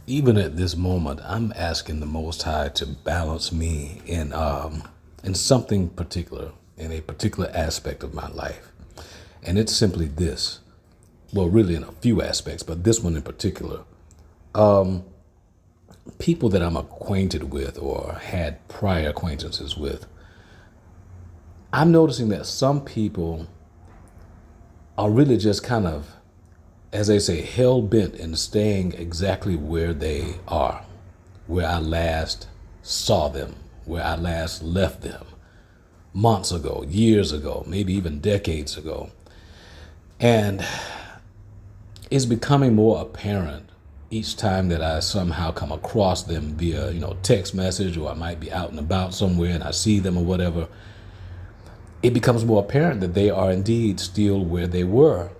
Even at this moment, I'm asking the Most High to balance me in something particular, in a particular aspect of my life. And it's simply this. Well, really in a few aspects, but this one in particular. People that I'm acquainted with or had prior acquaintances with, I'm noticing that some people are really just kind of, as they say, hell bent in staying exactly where they are, where I last saw them, where I last left them months ago, years ago, maybe even decades ago. And it's becoming more apparent each time that I somehow come across them via, text message, or I might be out and about somewhere and I see them or whatever. It becomes more apparent that they are indeed still where they were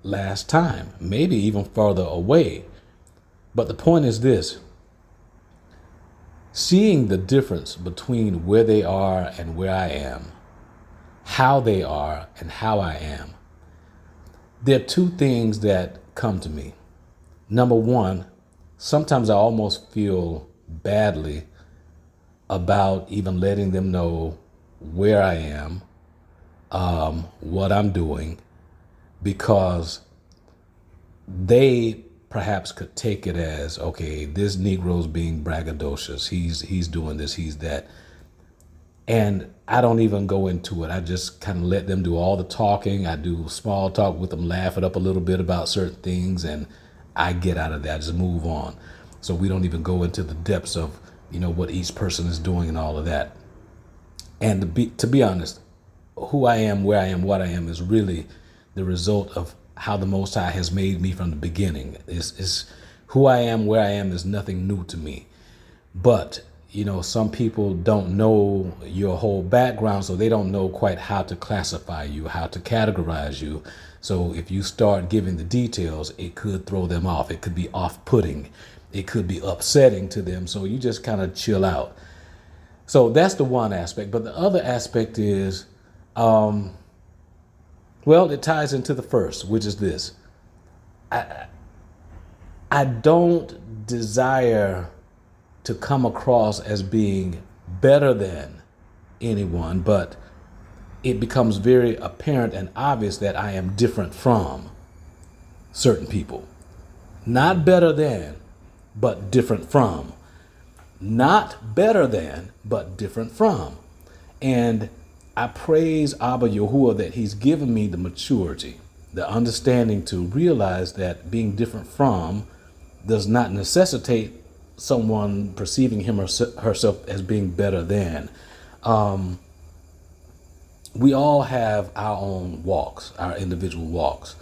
last time, maybe even further away. But the point is this: seeing the difference between where they are and where I am, how they are and how I am, there are two things that come to me. Number one, sometimes I almost feel badly about even letting them know where I am, what I'm doing, because they perhaps could take it as, okay, this Negro's being braggadocious. He's doing this, he's that. And I don't even go into it. I just kind of let them do all the talking. I do small talk with them, laugh it up a little bit about certain things, and I get out of that, just move on. So we don't even go into the depths of, what each person is doing and all of that. And to be honest, who I am, where I am, what I am is really the result of how the Most High has made me from the beginning. Is who I am, where I am is nothing new to me. But, some people don't know your whole background, so they don't know quite how to classify you, how to categorize you. So if you start giving the details, it could throw them off. It could be off-putting. It could be upsetting to them. So you just kind of chill out. So that's the one aspect. But the other aspect is, it ties into the first, which is this. I don't desire to come across as being better than anyone, but it becomes very apparent and obvious that I am different from certain people. Not better than, but different from. Not better than, but different from. And I praise Abba Yahuwah that he's given me the maturity, the understanding to realize that being different from does not necessitate someone perceiving him or herself as being better than. We all have our own walks, our individual walks.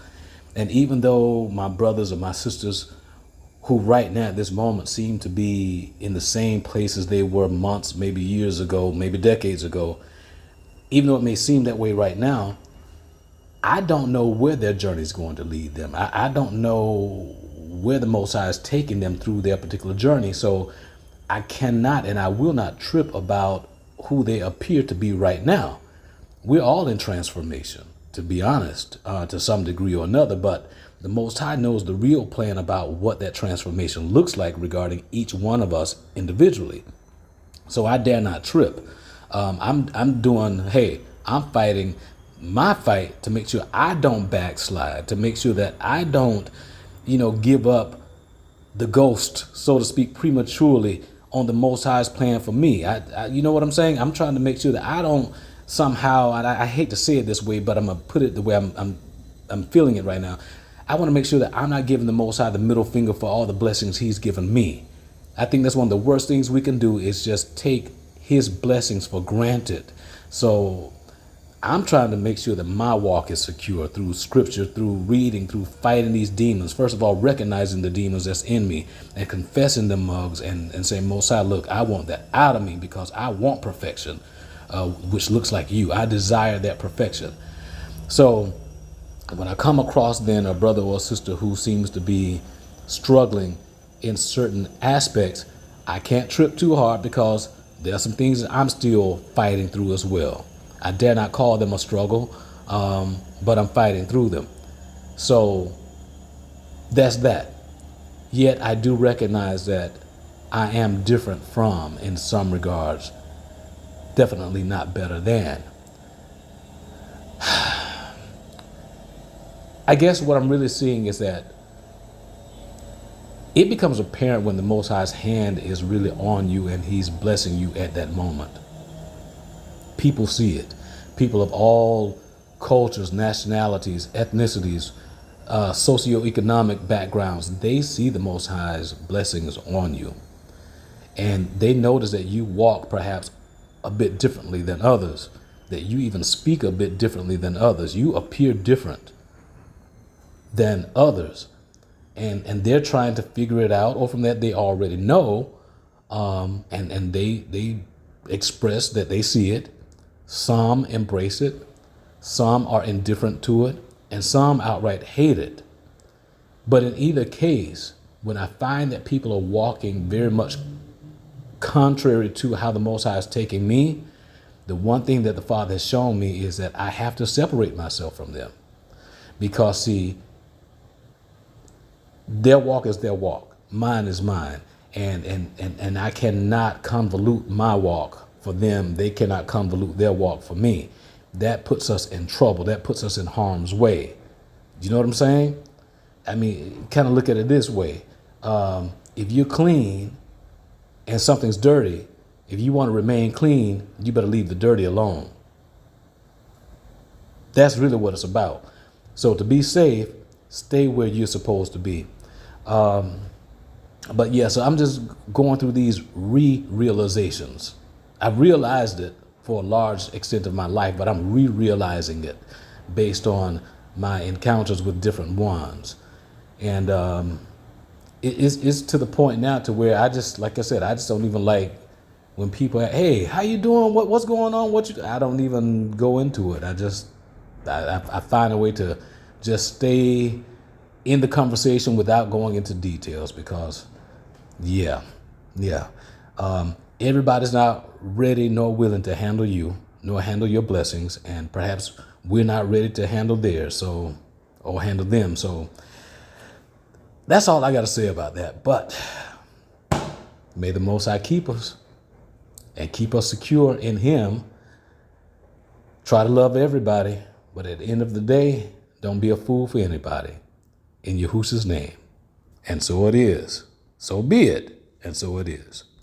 And even though my brothers or my sisters who right now at this moment seem to be in the same places they were months, maybe years ago, maybe decades ago, even though it may seem that way right now, I don't know where their journey is going to lead them. I don't know where the Most High is taking them through their particular journey. So I cannot and I will not trip about who they appear to be right now. We're all in transformation, to be honest, to some degree or another. But the Most High knows the real plan about what that transformation looks like regarding each one of us individually. So I dare not trip. I'm fighting my fight to make sure I don't backslide, to make sure that I don't, give up the ghost, so to speak, prematurely on the Most High's plan for me. You know what I'm saying? I'm trying to make sure that I don't somehow, and I hate to say it this way, but I'm gonna put it the way I'm feeling it right now. I want to make sure that I'm not giving the Most High the middle finger for all the blessings he's given me. I think that's one of the worst things we can do is just take his blessings for granted. So I'm trying to make sure that my walk is secure through scripture, through reading, through fighting these demons. First of all, recognizing the demons that's in me and confessing them mugs and saying, Most High, look, I want that out of me because I want perfection, which looks like you. I desire that perfection. So when I come across then a brother or sister who seems to be struggling in certain aspects, I can't trip too hard because there are some things that I'm still fighting through as well. I dare not call them a struggle, but I'm fighting through them. So that's that. Yet I do recognize that I am different from, in some regards, definitely not better than. I guess what I'm really seeing is that it becomes apparent when the Most High's hand is really on you and He's blessing you at that moment. People see it. People of all cultures, nationalities, ethnicities, socioeconomic backgrounds, they see the Most High's blessings on you. And they notice that you walk perhaps a bit differently than others, that you even speak a bit differently than others. You appear different than others. And they're trying to figure it out, or from that they already know, and they express that they see it. Some embrace it, some are indifferent to it, and some outright hate it. But in either case, when I find that people are walking very much contrary to how the Most High is taking me, the one thing that the Father has shown me is that I have to separate myself from them. Because, see, their walk is their walk, mine is mine, and I cannot convolute my walk for them. They cannot convolute their walk for me. That puts us in trouble. That puts us in harm's way. You know what I'm saying? I mean, kind of look at it this way. If you're clean and something's dirty, if you want to remain clean, you better leave the dirty alone. That's really what it's about. So to be safe, stay where you're supposed to be. But yeah, so I'm just going through these realizations. I've realized it for a large extent of my life, but I'm realizing it based on my encounters with different ones. And it's to the point now to where I just, like I said, I just don't even like when people, hey, how you doing? What's going on? I don't even go into it. I find a way to just stay in the conversation without going into details because, yeah. Everybody's not ready nor willing to handle you, nor handle your blessings, and perhaps we're not ready to handle theirs, or handle them. So that's all I got to say about that. But may the Most High keep us and keep us secure in Him. Try to love everybody, but at the end of the day, don't be a fool for anybody. In Yahushua's name. And so it is. So be it. And so it is.